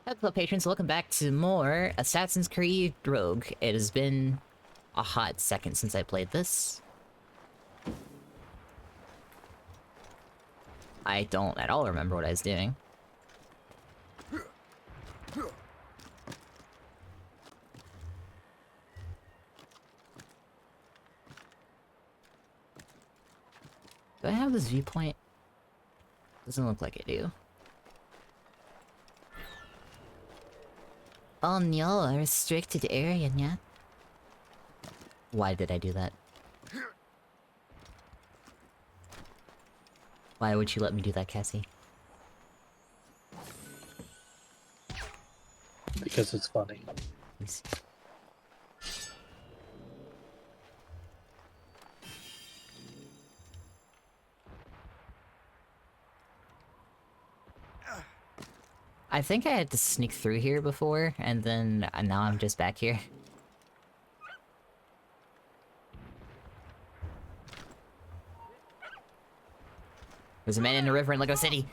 Hello patrons, welcome back to more Assassin's Creed Rogue. It has been a hot second since I played this. I don't at all remember what I was doing. Do I have this viewpoint? Doesn't look like I do. Oh no, a restricted area, yeah? Why did I do that? Why would you let me do that, Cassie? Because it's funny. Please. I think I had to sneak through here before, and then now I'm just back here. There's a man in the river in Lego City!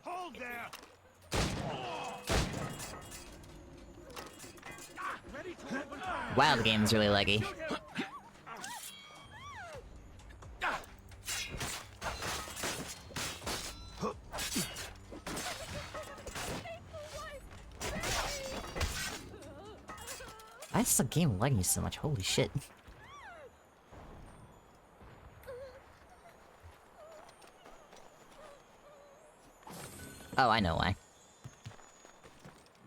Hold there. Wow, the game is really laggy. Why is the game lagging so much? Holy shit. Oh, I know why.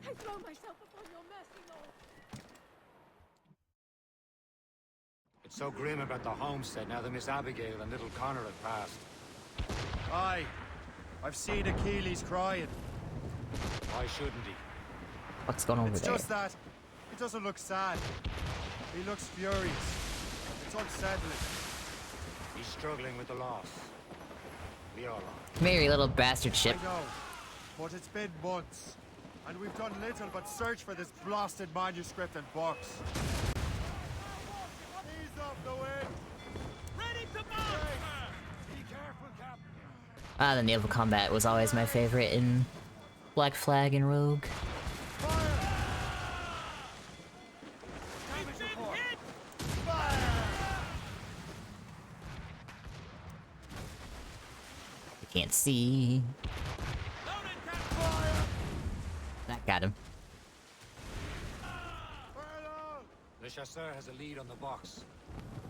I throw myself upon your mercy, Lord. It's so grim about the homestead now that Miss Abigail and little Connor have passed. Aye. I've seen Achilles crying. Why shouldn't he? What's going on over It's there? just that he doesn't look sad. He looks furious. It's unsettling. He's struggling with the loss. We all are. Come here, you little bastard ship. I know. But it's been months. And we've done little but search for this blasted manuscript and box. Ease up the wind. Ready to move! Be careful, Captain. Ah, the naval combat was always my favorite in Black Flag and Rogue. Damage report. I can't see. That got him. Le Chasseur has a lead on the box.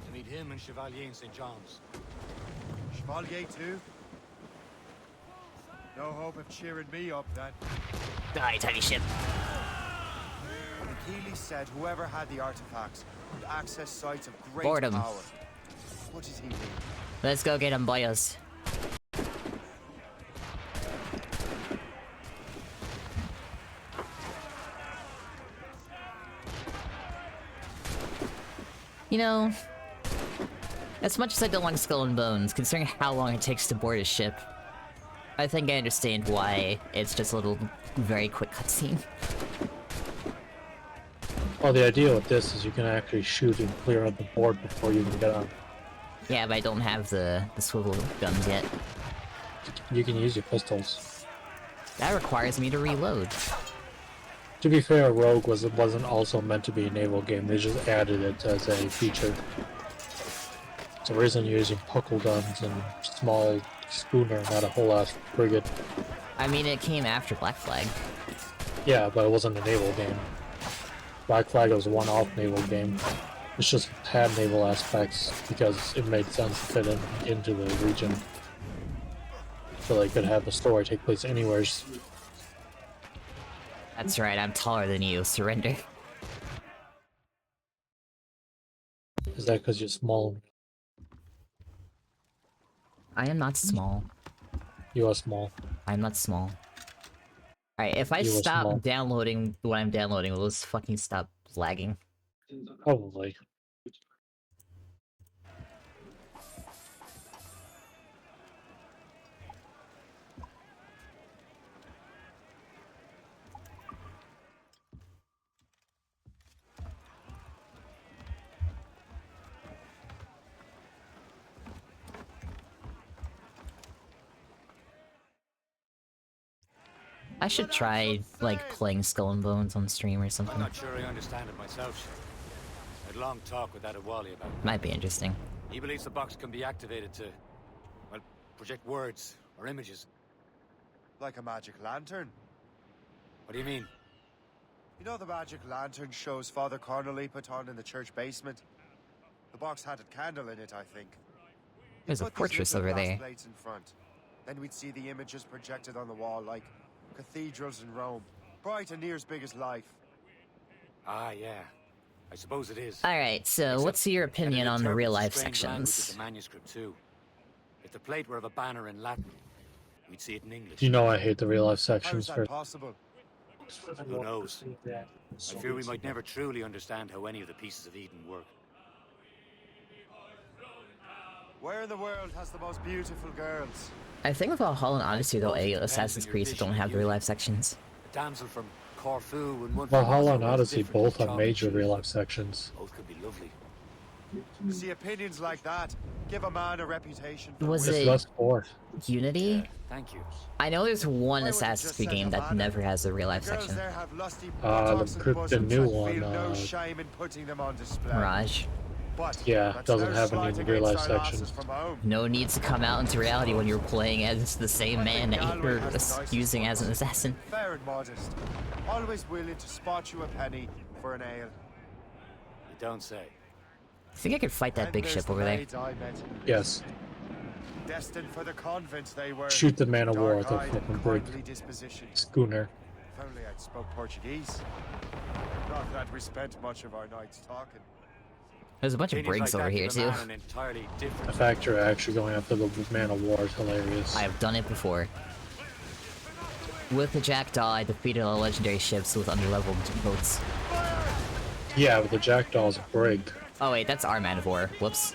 To meet him and Chevalier in St. John's. Chevalier too? No hope of cheering me up then. Die, tiny ship. Achilles said whoever had the artifacts would access sites of great Boredom. power. What does he mean? Let's go get him, boyos. You know, as much as I don't like Skull and Bones, considering how long it takes to board a ship, I think I understand why it's just a little, very quick cutscene. Well, the idea with this is you can actually shoot and clear out the board before you can get on. Yeah, but I don't have the swivel guns yet. You can use your pistols. That requires me to reload. To be fair, Rogue wasn't also meant to be a naval game. They just added it as a feature. So the reason you're using puckle guns and small schooner, not a whole ass frigate. I mean, it came after Black Flag. Yeah, but it wasn't a naval game. Black Flag was a one-off naval game. It's just had naval aspects because it made sense to fit into the region. So they could have the story take place anywhere. That's right, I'm taller than you. Surrender. Is that because you're small? I am not small. You are small. I'm not small. Alright, if I You are stop small. downloading what I'm downloading, will this fucking stop lagging? Probably. I should try, like, playing Skull and Bones on stream or I'm something. not sure I understand it myself. I'd long talk with that Wally about it. Might be interesting. He believes the box can be activated to, well, project words or images. Like a magic lantern. What do you mean? You know the magic lantern shows Father Connolly put on in the church basement? The box had a candle in it, I think. There's a Put these fortress little over glass there. plates in front. Then we'd see the images projected on the wall like cathedrals in Rome. Bright and near as big as life. Ah, yeah. I suppose it is. Alright, so Except- what's your and it opinion on the interprets real life strange language of sections? the manuscript too. If the plate were of a banner in Latin, we'd see it in English. You know I hate the real life How is sections that for possible? Who knows? I fear we might never truly understand how any of the pieces of Eden work. Where in the world has the most beautiful girls? I think with Valhalla and Odyssey, though, Suppose it depends Assassin's on your Creed vision don't of have the real beauty. life sections. A damsel from Corfu and one from Valhalla and Moscow is Odyssey different both from have Chalk major and real cheese. life sections. Both could be lovely. You see, opinions like that give a man a reputation for Was It's it- less sport. Unity? Thank you. I know there's one Why would you Assassin's just Creed send game a that banner? never has a real life Girls section. there have lusty The buttocks and the bosoms new and one, feel no shame in putting them on display. Mirage. But Yeah, that's doesn't no have slight any real life against our section. lasses from home. No needs to come out into reality when you're playing as the same I man think that Galway you're has the nicest using as an ones. assassin. Fair and modest. Always willing to spot you a penny for an ale. You don't say. I think I could fight that And big there's ship the over there. maids I met. Yes. Destined for the convent they were. Shoot the man of war with a Dark-eyed and fucking brig. kindly disposition. Schooner. If only I'd spoke Portuguese. Not that we spent much of our nights talking. There's a bunch of Opinions brigs like over that here give a too. man an entirely The different fact you're actually going after the man of war is hilarious. I have done it before. With the Jackdaw, I defeated all legendary ships with underleveled boats. Yeah, but the Jackdaw's a brig. Oh wait, that's our man of war. Whoops.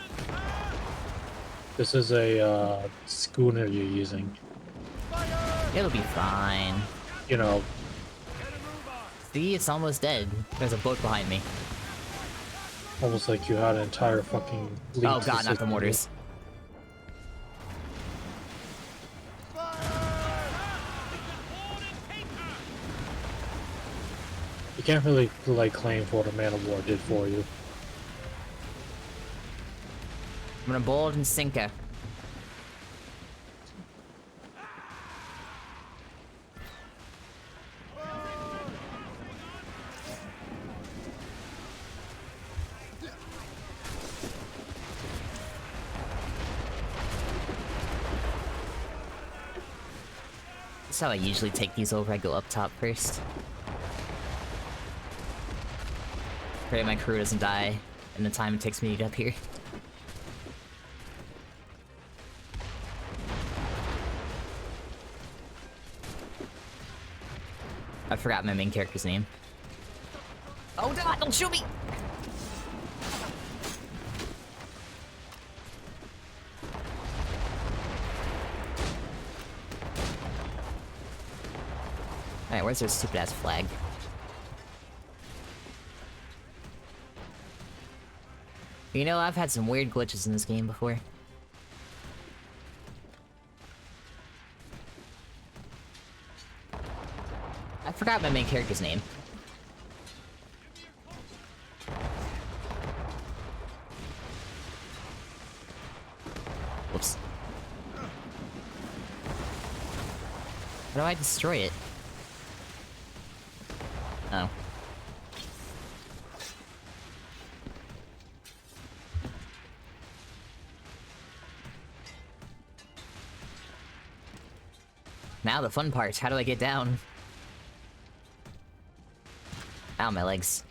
This is a schooner you're using. It'll be fine. You know, See, it's almost dead. There's a boat behind me. almost like you had an entire fucking fleet Oh to god, not sit the in. mortars. You can't really like claim for what a man of war did for you. I'm gonna board and sinker. That's how I usually take these over. I go up top first. Pray my crew doesn't die in the time it takes me to get up here. I forgot my main character's name. Oh god, don't shoot me! Alright, where's their stupid ass flag? You know, I've had some weird glitches in this game before. I forgot my main character's name. Whoops. How do I destroy it? Oh. Now the fun part, how do I get down? Ow, my legs.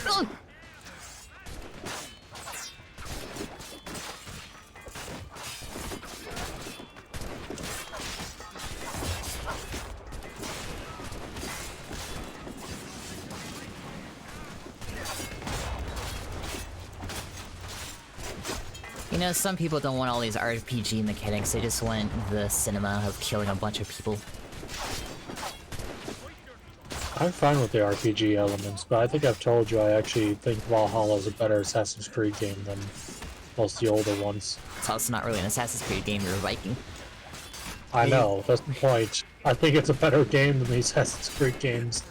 Ugh! You know, some people don't want all these RPG mechanics, they just want the cinema of killing a bunch of people. I'm fine with the RPG elements, but I think I've told you I actually think Valhalla is a better Assassin's Creed game than Most of the older ones. It's also not really an Assassin's Creed game, you're a Viking. I know, that's the point. I think it's a better game than the Assassin's Creed games.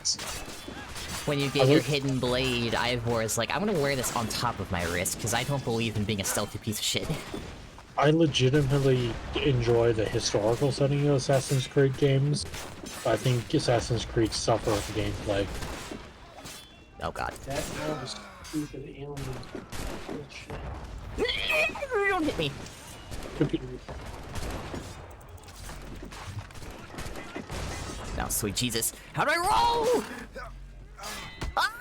When you get your hidden blade, Ivor is like, I'm gonna wear this on top of my wrist, because I don't believe in being a stealthy piece of shit. I legitimately enjoy the historical setting of Assassin's Creed games. I think Assassin's Creed suffer with the gameplay. Oh god. That now was stupid alien bullshit. Don't hit me! Now, sweet Jesus. How do I roll? Ah!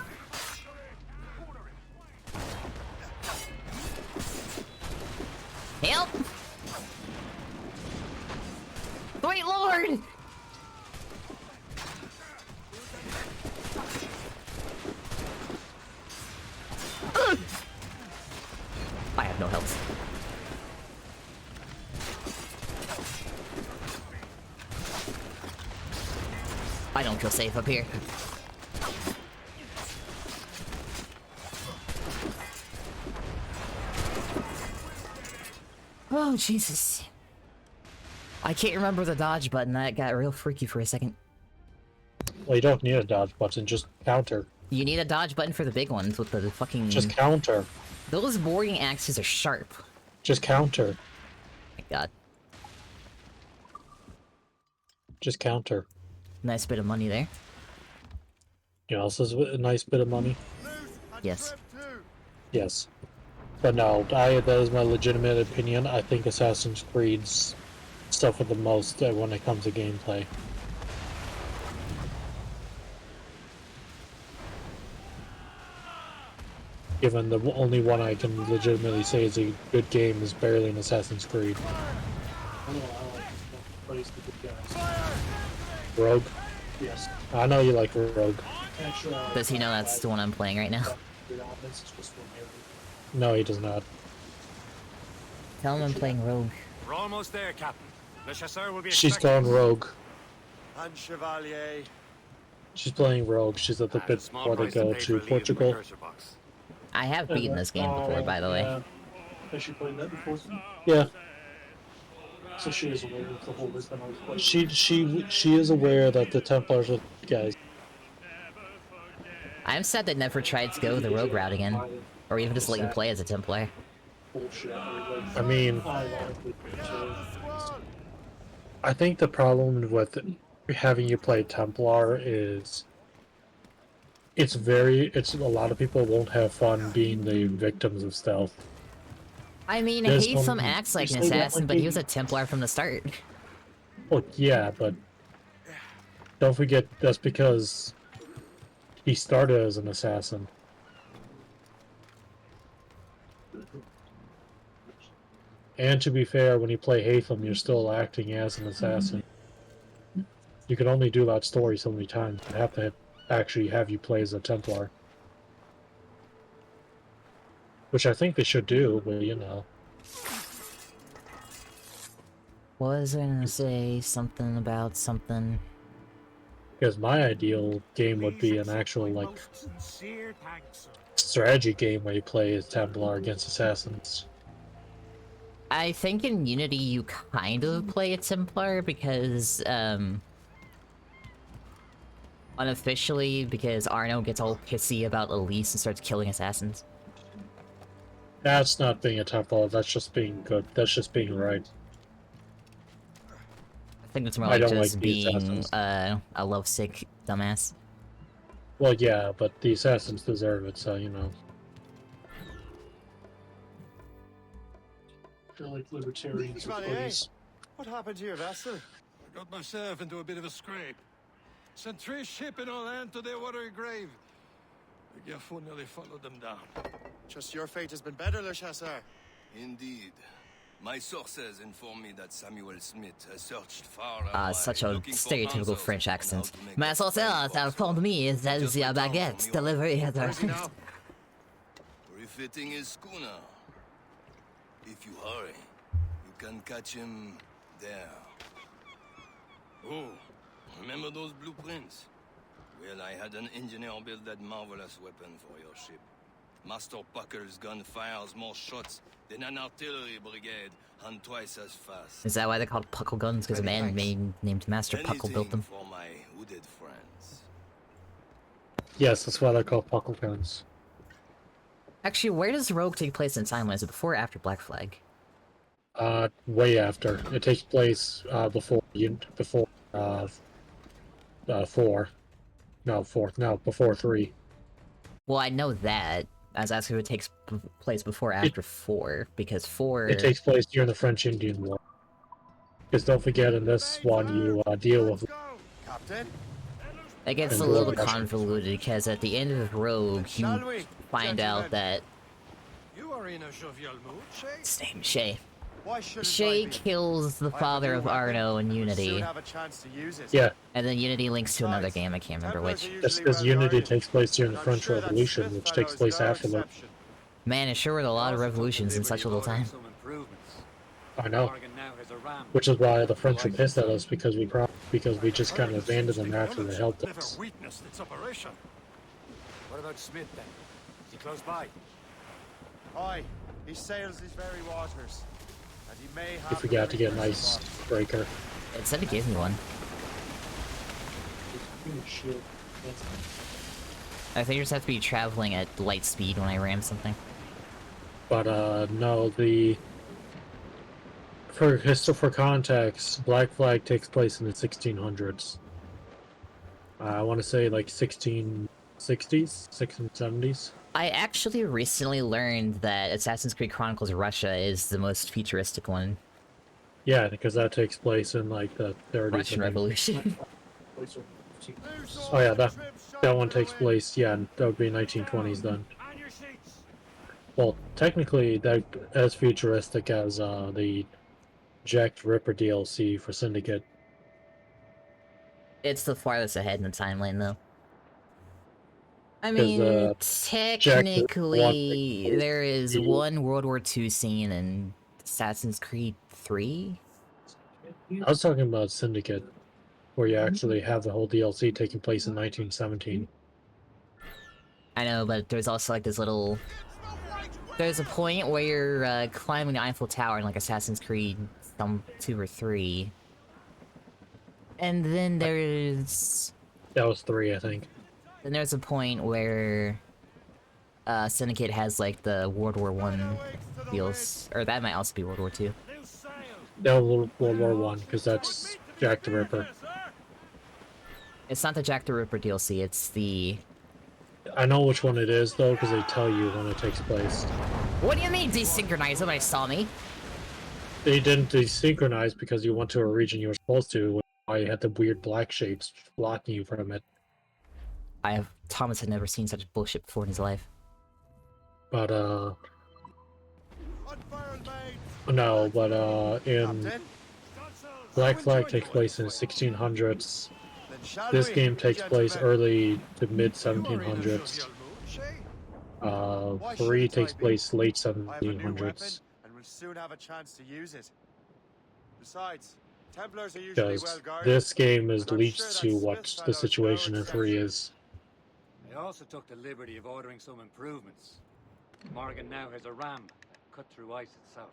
Help! Sweet Lord! Ugh! I have no health. I don't feel safe up here. Oh, Jesus. I can't remember the dodge button. That got real freaky for a second. Well, you don't need a dodge button, just counter. You need a dodge button for the big ones with the fucking... Just counter. Those boarding axes are sharp. Just counter. My god. Just counter. Nice bit of money there. You know, this is a nice bit of money. Yes. Yes. But no, that is my legitimate opinion. I think Assassin's Creed's suffer the most when it comes to gameplay. Given the only one I can legitimately say is a good game is barely an Assassin's Creed. I don't know, I like plays the good guys. Rogue? Yes. I know you like Rogue. Actually, I Does he know that's the one I'm playing right now? this is just one area. No, he does not. Tell him I'm playing Rogue. We're almost there, Captain. Le Chasseur will be She's expecting going Rogue. And Chevalier. She's playing Rogue. She's at the a bit small before they price to go pay for to a lead in the Portugal. precursor box. I have beaten this game before, by the way. Has she played that before? Yeah, So she is aware of the whole Lisbon question. she is aware that the Templars are guys. I'm sad they never tried to go the Rogue route again. Or even just let you play as a Templar. Bullshit. I mean, Ironically, I think the problem with having you play Templar is it's a lot of people won't have fun being the victims of stealth. I mean, There's Haytham one- acts like an there's that assassin, one but he thing- was a Templar from the start. Well, yeah, but don't forget that's because he started as an assassin. And to be fair, when you play Haytham, you're still acting as an assassin. You can only do that story so many times. They have to actually have you play as a Templar. Which I think they should do, but you know. What was I gonna say? Something about something. Because my ideal game would be an actual, like, strategy game where you play as Templar against assassins. I think in Unity you kind of play a Templar because, unofficially, because Arno gets all pissy about Elise and starts killing assassins. That's not being a Templar, that's just being good. That's just being right. I think it's more I like don't just like the being, assassins. a lovesick dumbass. Well, yeah, but the assassins deserve it, so, you know. they're like libertarians with Chevalier, hoodies. what happened to your vessel? I got myself into a bit of a scrape. Sent 3 ships in all land to their watery grave. The Gaffo nearly followed them down. Just your fate has been better, Le Chasseur. Indeed. My sources inform me that Samuel Smith has searched far and wide, Such a looking for stereotypical answers French on accent. how to make My a sources fine have crossbow. informed me that Just the returned from baguette your- delivery has Where is he now? Refitting his schooner. If you hurry, you can catch him there. Oh, remember those blueprints? Well, I had an engineer build that marvelous weapon for your ship. Master Buckle's gun fires more shots than an artillery brigade and twice as fast. Is that why they're called Puckle guns? Because a man named Master Puckle built them. For my hooded friends. Yes, that's why they're called puckle guns. Actually, where does Rogue take place in timeline? Is it before or after Black Flag? Way after. It takes place before 4. No, 4. No, before 3. Well, I know that. I was asking if it takes place before or after 4, because 4... It takes place during the French Indian War. Because don't forget, in this one, you deal with... Captain? It gets a And little Russian. convoluted, because at the end of Rogue, Shall you we, find out that... You are in a jovial mood, Shay? His name is Shay. Why shouldn't Shay I be? kills the I have a father new of weapon, Arno in and we'll Unity, soon have a chance to use it. Yeah, and then Unity links to another Besides, game, I can't remember Templars which. are just usually because well Unity guarded, takes place during the and I'm French sure that Revolution, Smith which fellow takes is place no after the... exception. Man, it sure were a lot of Also took the revolutions in such liberty little of ordering time. some improvements. I know. Morgan now has a ram. Which is why the Cut French are through pissed at ice us, because we just kind of abandoned them after they helped Never us. witnessed its operation. What about Smith then? Is he close by? Aye, he sails these very waters, and he may have... You forgot to get an ice breaker. It said it gave me one. Shield. I think you just have to be traveling at light speed when I ram something. But no, for context, Black Flag takes place in the 1600s. I want to say like 1660s, 1670s. I actually recently learned that Assassin's Creed Chronicles Russia is the most futuristic one. Yeah, because that takes place in like the 30s. Russian Revolution. Oh yeah, that one takes place. Yeah, that would be 1920s then. On your seats. Well, technically, that as futuristic as the Jack the Ripper DLC for Syndicate. It's the farthest ahead in the timeline, though. I 'Cause, mean, Jack the technically, one- there is the- one World War II scene in Assassin's Creed 3? I was talking about Syndicate, where you actually have the whole DLC taking place in 1917. I know, but there's also like this little... There's a point where you're climbing the Eiffel Tower in like Assassin's Creed 2 or 3. And then there's... That was 3, I think. Then there's a point where... Syndicate has like the World War I deals... Or that might also be World War II. That was World War One, because that's Jack the Ripper. It's not the Jack the Ripper DLC, it's the... I know which one it is, though, because they tell you when it takes place. What do you mean desynchronize? Nobody saw me. They didn't desynchronize because you went to a region you were supposed to, which is why you had the weird black shapes blocking you from it. Thomas had never seen such bullshit before in his life. But, no, but, in Captain, Black Flag takes place in the 1600s. then shall This we, game takes place gentlemen? early to mid You are in a 1700s. jovial mood, Shay? 3 takes place late I have a new weapon, 1700s. and we'll soon have a chance to use it. Besides, Templars are usually Because well guarded. this game is and I'm leads sure that to Smith what fellow the is no situation in 3 exception. is. I also took the liberty of ordering some improvements. Morgan now has a ram that cut through ice itself.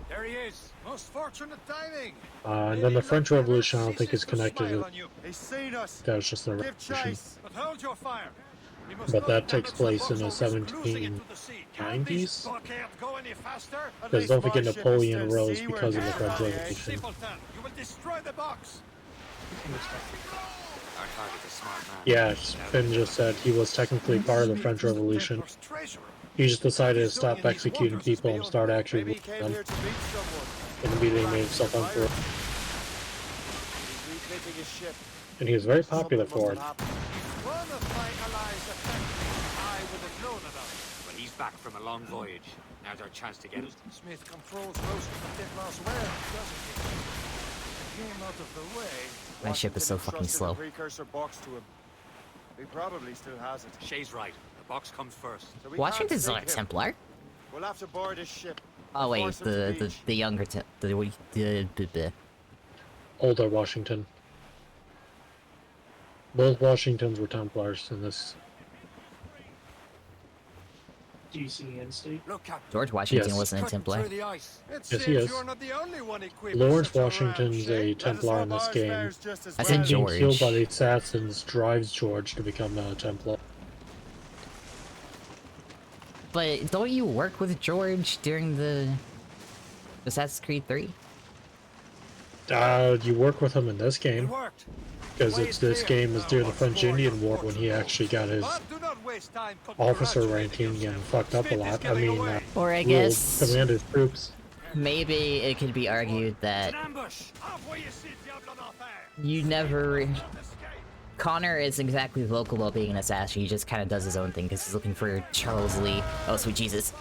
There he is. Most fortunate timing. And then the French Revolution I don't think is connected to He's seen us. that was just a Give revolution. chase. But hold your fire. We must But not that takes damage place in the box orders cruising into the sea. Can this 1790s? blockade go any faster? At Because least don't forget my ship is Napoleon still rose seaworthy, because of the French Chevalier. Revolution. Simpleton, you will destroy the box. Our target's a smart man. Yeah, Finn just said he was technically part of the French Revolution. Templar's treasurer. He just decided to stop executing people and start actually Maybe he ruling came them, here to meet someone. and immediately made himself emperor. He's refitting his ship. And he was very Something popular must for have it. happened. One of my allies affected. I would have known about it. But he's back from a long voyage. Now's our chance to get it. Smith controls most of the Templars well, doesn't he? Came out of the way. My ship is so Washington fucking entrusted slow. the precursor box to him. He probably still has it. Shay's right. The box comes first. So we Washington's can't not a sink him. Templar. We'll have to board his ship. Oh wait, Force him to beach. the younger the Older Washington. Both Washingtons were Templars in this. DC in-state. Look, Captain. George Washington Yes. wasn't a Cutting Templar. through the ice. It Yes, he seems is. you're not the only one equipped with Lawrence such a ram Washington's a shape. Templar in this game. Just as I said And being George. killed by the assassins drives George to become a Templar. But don't you work with George during the Assassin's Creed 3? You work with him in this It game, worked. because this game is during the French Indian War when he actually got his But do not waste time congratulating officer ranking and yourself. fucked up a Smith is lot. I getting mean, away. Or I ruled, guess commanded troops. maybe it could be argued that An ambush. you never... Connor isn't exactly vocal about being an assassin, he just kind of does his own thing because he's looking for Charles Lee. Oh, sweet Jesus.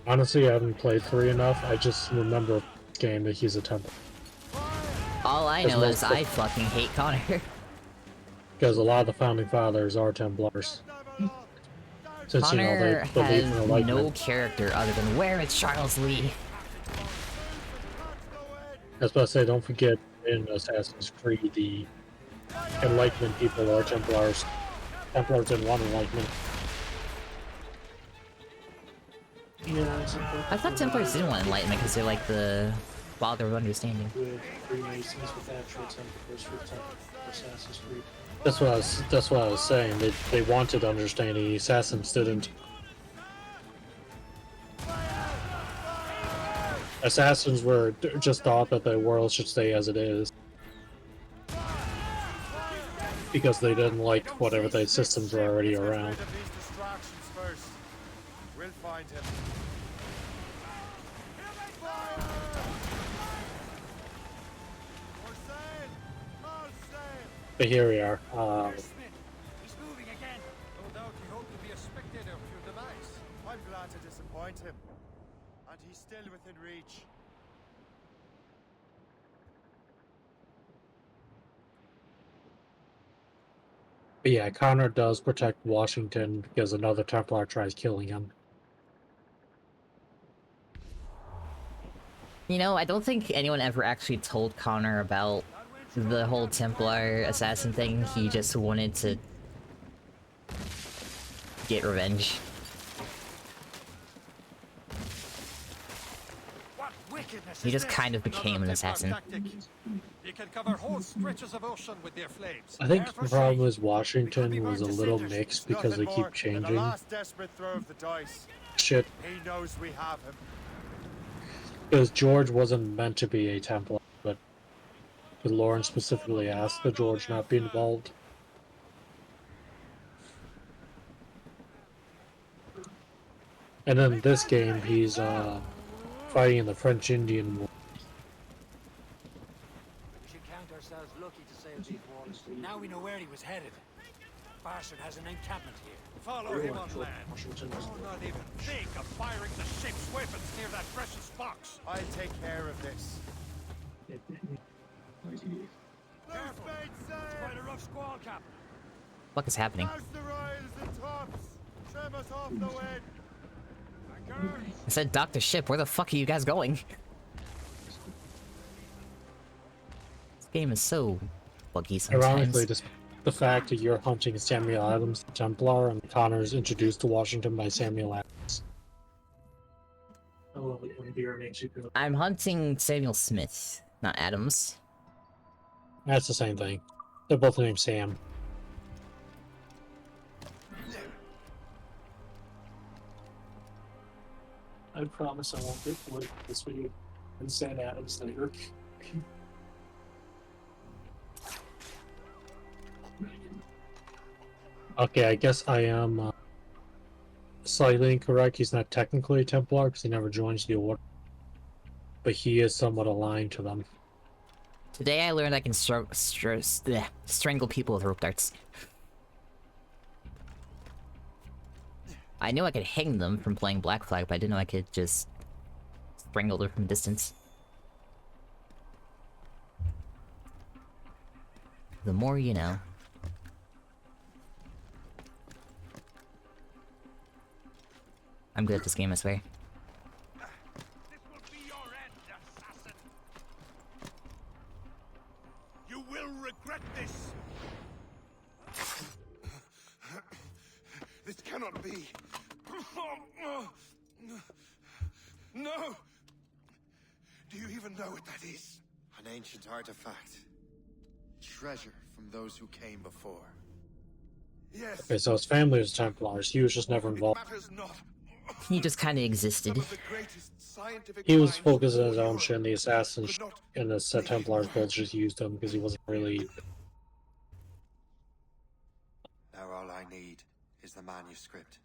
Honestly, I haven't played 3 enough. I just remember this game that he's a Templar. All I know is I fucking hate Connor. Because a lot of the founding fathers are Templars. Since, Connor they believe in has enlightenment. no character other than where is Charles Lee? That's what I say, don't forget in Assassin's Creed, the Enlightenment people are Templars. Templars didn't want Enlightenment. Yeah, it's I thought Templars didn't want enlightenment because they're like the father of understanding. with Freemasons with actual Templars for Assassin's Creed. That's what I was saying. They wanted understanding, the Assassins didn't. Assassins were just thought that the world should stay as it is. Because they didn't like whatever the systems were already around. We'll find him. But here we are. Smith. He's moving again. No doubt he hoped to be a spectator of your demise. I'm glad to disappoint him. And he's still within reach. But yeah, Connor does protect Washington because another Templar tries killing him. You know, I don't think anyone ever actually told Connor about the whole Templar assassin thing. He just wanted to get revenge. What wickedness He is just this? kind of became an assassin. They can cover whole stretches of ocean with their flames. I think the problem is Washington was a little mixed because they keep The changing last desperate throw of the dice. shit. He knows we have him. Because George wasn't meant to be a Templar, but Lawrence specifically asked that George not be involved. And then this game, he's fighting in the French Indian War. We should count ourselves lucky to sail these waters. Now we know where he was headed. Barson has an encampment here. Follow him on land. Washington was Do not even think of firing the ship's weapons near that precious box. I'll take care of this. Careful. Quite a rough squall, Captain. What is happening? House the royals and tops. Trim us off the wind. I said, Dr. Ship, where the fuck are you guys going? This game is so buggy Ironically, sometimes. the fact that you're hunting Samuel Adams, the Templar, and Connor's introduced to Washington by Samuel Adams. I love it when beer makes you feel. I'm hunting Samuel Smith, not Adams. That's the same thing. They're both named Sam. I promise I won't get political this video and Sam Adams later. Okay, I guess I am slightly incorrect. He's not technically a Templar because he never joins the Order. But he is somewhat aligned to them. Today I learned I can strangle people with rope darts. I knew I could hang them from playing Black Flag, but I didn't know I could just strangle them from a distance. The more you know. I'm good at this game, I swear. This will be your end, assassin. You will regret this. This cannot be. No! Do you even know what that is? An ancient artifact. Treasure from those who came before. Yes. Okay, so his family was Templars. He was just never It involved. matters not. He just kind of Some existed. of the greatest scientific He was minds focused on of his all own Europe shit, and the assassins could not and the make Templars him both just used him because he wasn't really. Now all I need is the manuscript,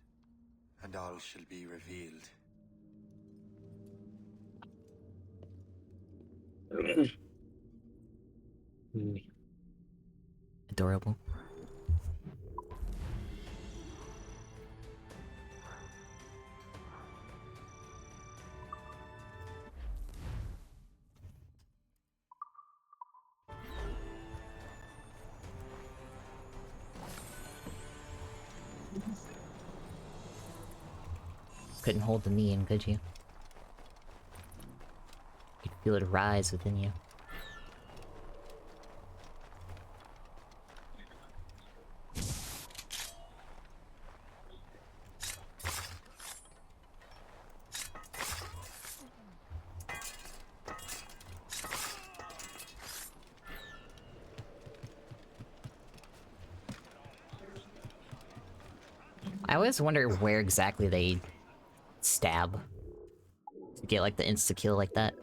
and all shall be revealed. Hmm. Adorable. Couldn't hold the knee in, could you? You could feel it rise within you. I always wonder where exactly they stab to get like the insta kill like that.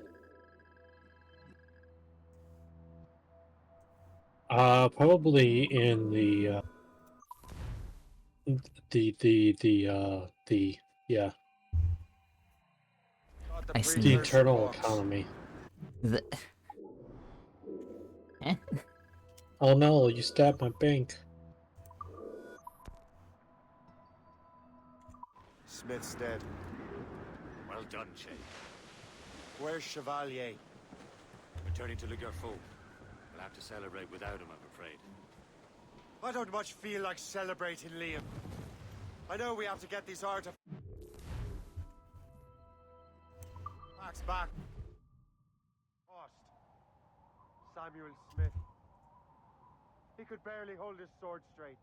Probably in the yeah, I see. the internal economy. The... Eh? Oh no, you stabbed my bank. Smith's dead. Well done, Shay. Where's Chevalier? Returning to Le Garfou. We'll have to celebrate without him, I'm afraid. I don't much feel like celebrating, Liam. I know we have to get these artifacts back. Lost. Samuel Smith. He could barely hold his sword straight.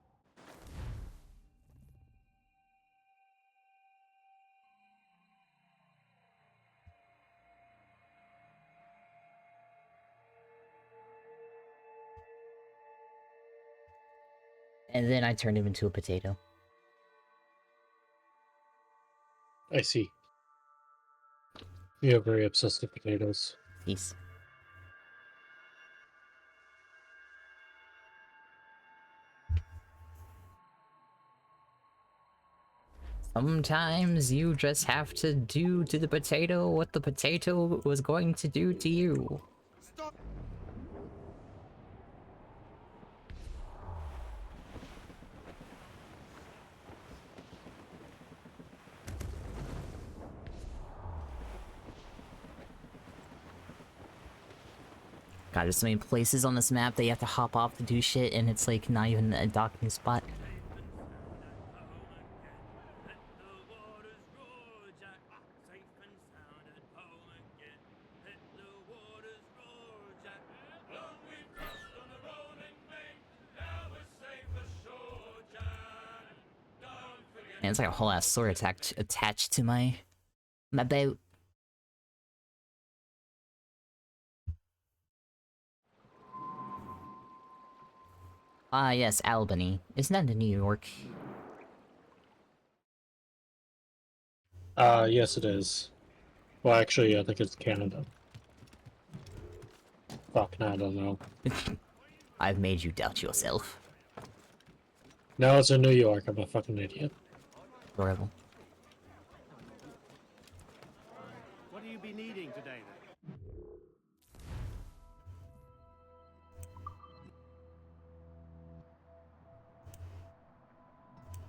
And then I turned him into a potato. I see. You're very obsessed with potatoes. Peace. Sometimes you just have to do to the potato what the potato was going to do to you. Stop! God, there's so many places on this map that you have to hop off to do shit, and it's like not even a docking spot. And it's like a whole ass sword attached to my boat. Ah, yes, Albany. Isn't that in New York? Yes it is. Well, actually, I think it's Canada. Fuck, no, I don't know. I've made you doubt yourself. No, it's in New York. I'm a fucking idiot. Adorable. What do you be needing today, then?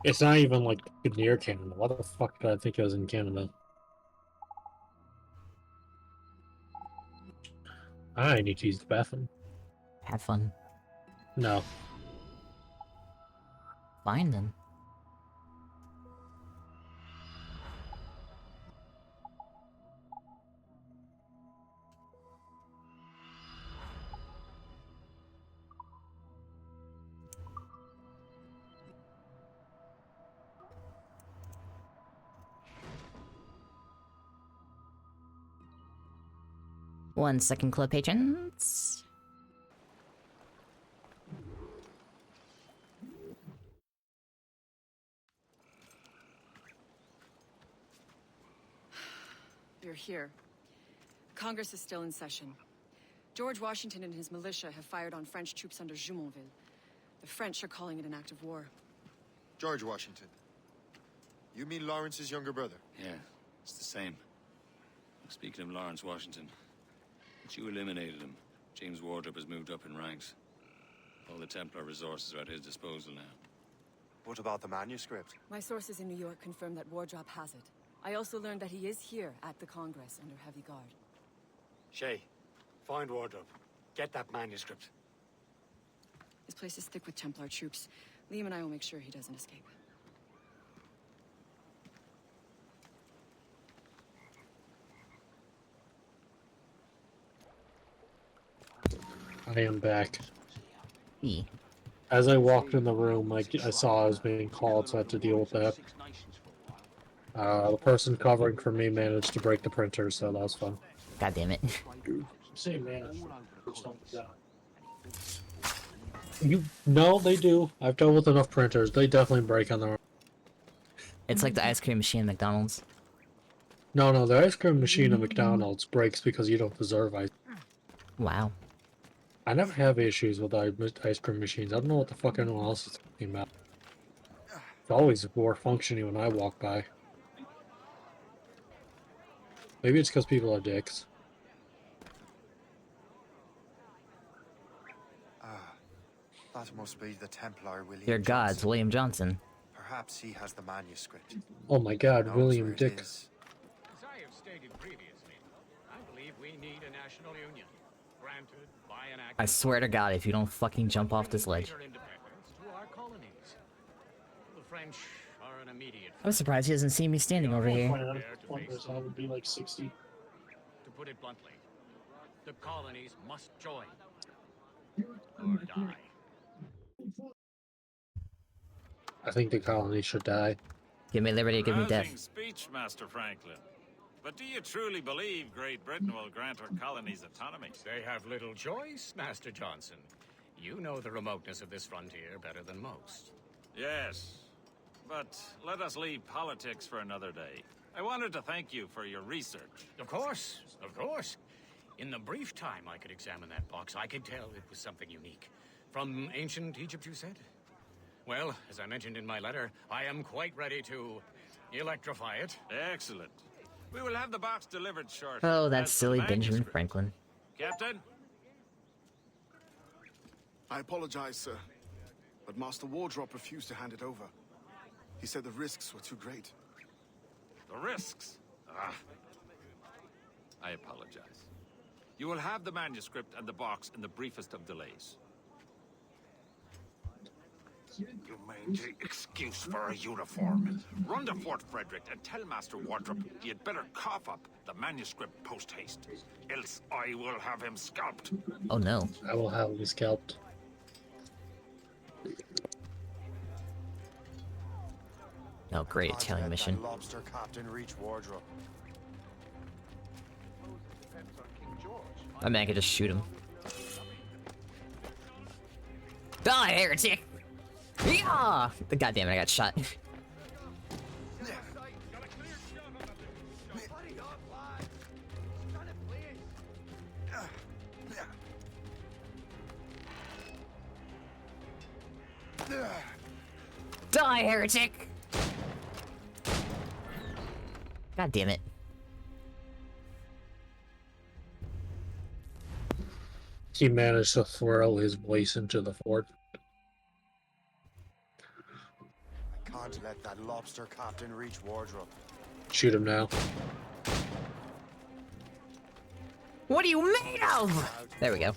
It's not even like near Canada. Why the fuck did I think it was in Canada? I need to use the bathroom. Have fun. No. Fine then. 1 second, club patrons. You're here. Congress is still in session. George Washington and his militia have fired on French troops under Jumonville. The French are calling it an act of war. George Washington. You mean Lawrence's younger brother? Yeah, it's the same. Speaking of Lawrence Washington, since you eliminated him, James Wardrop has moved up in ranks. All the Templar resources are at his disposal now. What about the manuscript? My sources in New York confirm that Wardrop has it. I also learned that he is here at the Congress under heavy guard. Shay, find Wardrop. Get that manuscript. This place is thick with Templar troops. Liam and I will make sure he doesn't escape. I am back. E. As I walked in the room, I saw I was being called, so I had to deal with that. The person covering for me managed to break the printer, so that was fun. God damn it. Same man. No, they do. I've dealt with enough printers. They definitely break on their own. It's like the ice cream machine at McDonald's. No, the ice cream machine at McDonald's breaks because you don't deserve ice. Wow. I never have issues with ice cream machines. I don't know what the fuck anyone else is talking about. It's always more functioning when I walk by. Maybe it's because people are dicks. That must be the Templar William Your gods, Johnson. William Johnson. Perhaps he has the manuscript. Oh my god, Knows William where it Dick. is. As I have stated previously, I believe we need a national union. Granted by an act I swear to God, if you don't fucking jump off this ledge. greater independence to our colonies. The French are an immediate I'm surprised he doesn't see me standing over here. I would be like 60. To put it bluntly, the colonies must join or die. I think the colony should die. Give me liberty, give me death. Rousing speech, Master Franklin. But do you truly believe Great Britain will grant her colonies autonomy? They have little choice, Master Johnson. You know the remoteness of this frontier better than most. Yes. But let us leave politics for another day. I wanted to thank you for your research. Of course, of course. In the brief time I could examine that box, I could tell it was something unique. From ancient Egypt, you said? Well, as I mentioned in my letter, I am quite ready to electrify it. Excellent. We will have the box delivered shortly. Oh, that's As for silly the Benjamin manuscript. Franklin. Captain? I apologize, sir, but Master Wardrop refused to hand it over. He said the risks were too great. The risks? Ah. I apologize. You will have the manuscript and the box in the briefest of delays. You made the excuse for a uniform. Run to Fort Frederick and tell Master Wardrop he had better cough up the manuscript post-haste. Else I will have him scalped. Oh no. I will have him scalped. Oh great, Can't Italian let mission. that lobster captain reach Wardrop. I mean, I could just shoot him. Die, heretic! Yeah! God damn it, I got shot. Die, heretic! God damn it. He managed to throw his voice into the fort. I can't let that lobster captain reach Wardrop. Shoot him now. What are you made of? There we go.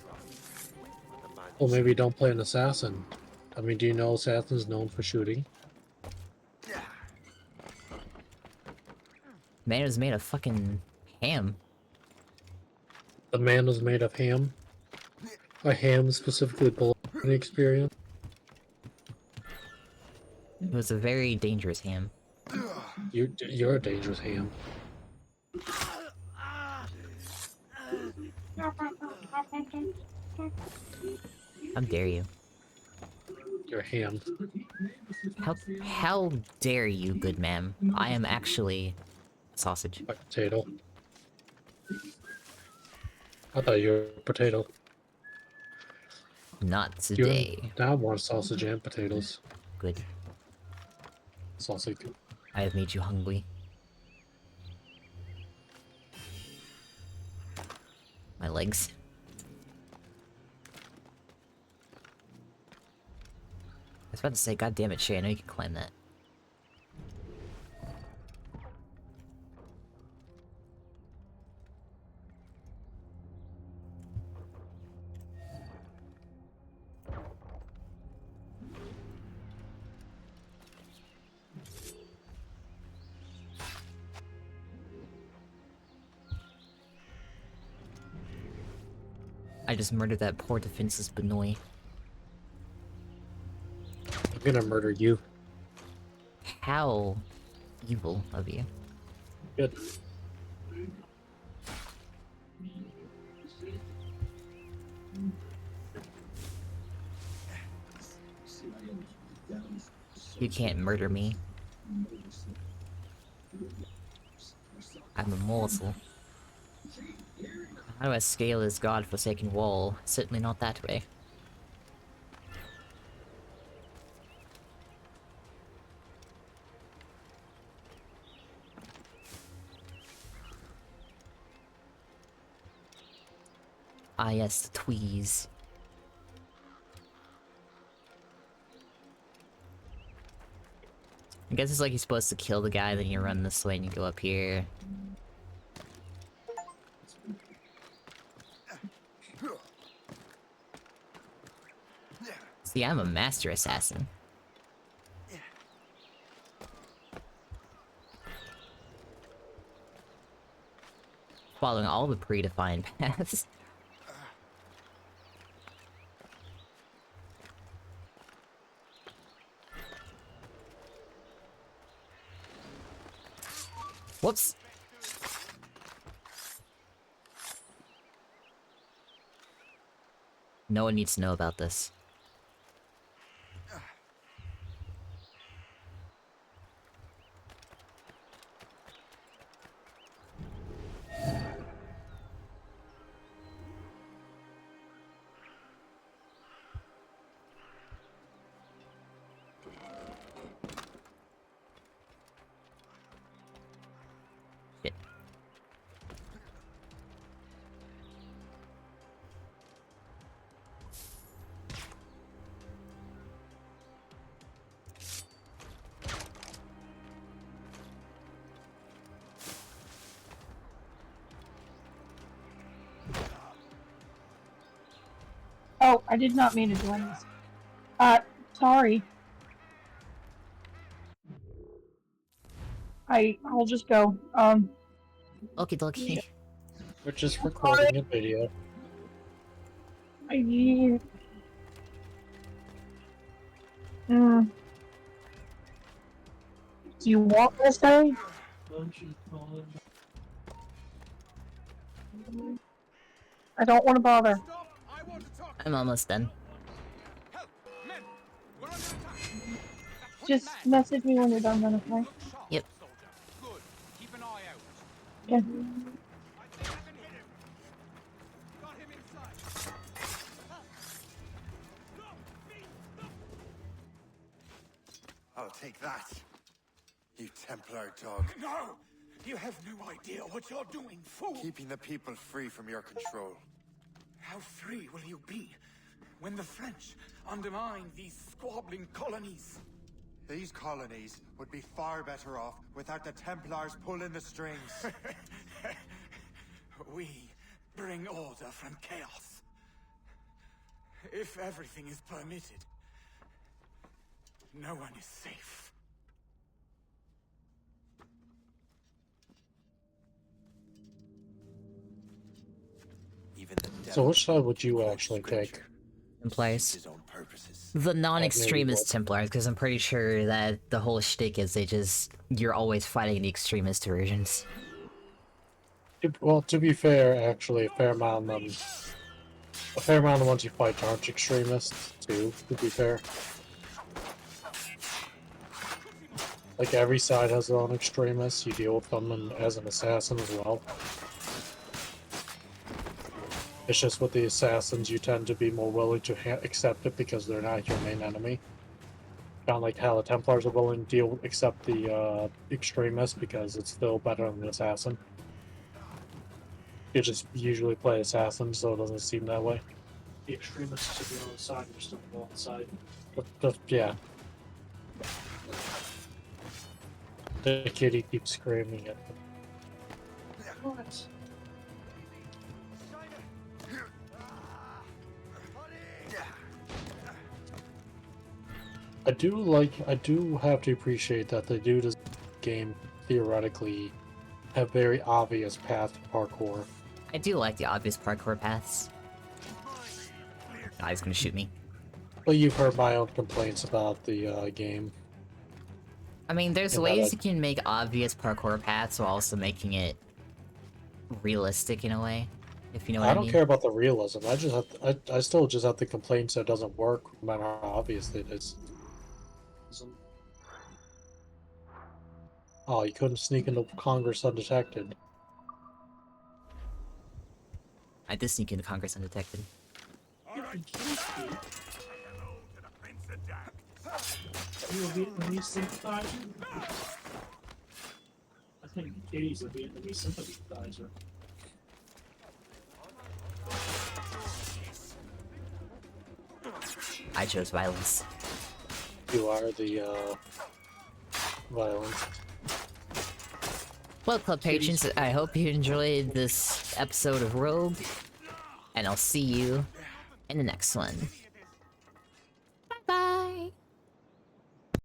Well, maybe don't play an assassin. I mean, do you know assassins known for shooting? Man was made of fucking ham. The man was made of ham. A ham specifically below the experience. It was a very dangerous ham. You're a dangerous ham. How dare you? Your hand. How dare you, good ma'am? I am actually a sausage. A potato. I thought you were a potato. Not You today. now want sausage and potatoes. Good. Sausage. I have made you hungry. My legs. I was about to say, god damn it, Shay, I know you can climb that. I just murdered that poor defenseless Benoit. I'm gonna murder you. How evil of you. Good. You can't murder me. I'm immortal. How do I scale this god-forsaken wall? Certainly not that way. Ah yes, the tweeze. I guess it's like you're supposed to kill the guy, then you run this way and you go up here. See, I'm a master assassin. Following all the predefined paths. Whoops! No one needs to know about this. Shit. Oh, I did not mean to join this. Sorry. I'll just go. Okie dokie. We're just recording a video. Do you want to say? I don't want to bother. I'm almost done. Just message me when you're done, then, okay? Yep. Okay. I'll take that. You Templar dog. No! You have no idea what you're doing, fool! Keeping the people free from your control. How free will you be when the French undermine these squabbling colonies? These colonies would be far better off without the Templars pulling the strings. We bring order from chaos. If everything is permitted, no one is safe. Even the So which side would you actually take? Templars. his own purposes. The non-extremist Templars, because I'm pretty sure that the whole shtick is you're always fighting the extremist versions. Well, to be fair, actually, a fair amount of them, a fair amount of the ones you fight aren't extremists, too, to be fair. Like, every side has their own extremists, you deal with them as an assassin as well. It's just with the assassins, you tend to be more willing to accept it because they're not your main enemy. Kind of like how the Templars are willing to accept the extremists because it's still better than the assassin. You just usually play assassin, so it doesn't seem that way. The extremists are on the side, you're still on the side. But yeah. The kitty keeps screaming at them. What? I do have to appreciate that they do this game theoretically have very obvious path to parkour. I do like the obvious parkour paths. Oh, he's gonna shoot me. Well, you've heard my own complaints about the game. I mean, there's And ways you can make obvious parkour paths while also making it realistic in a way, if you know what I mean. I don't care about the realism. I just have I still just have the complaints that it doesn't work, no matter how obvious it is. Oh, you couldn't sneak into Congress undetected. I did sneak into Congress undetected. You're a Vietnamese sympathizer? I think Katie's a Vietnamese sympathizer. I chose violence. You are the violence. Well, Club Patrons, I hope you enjoyed this episode of Rogue, and I'll see you in the next one.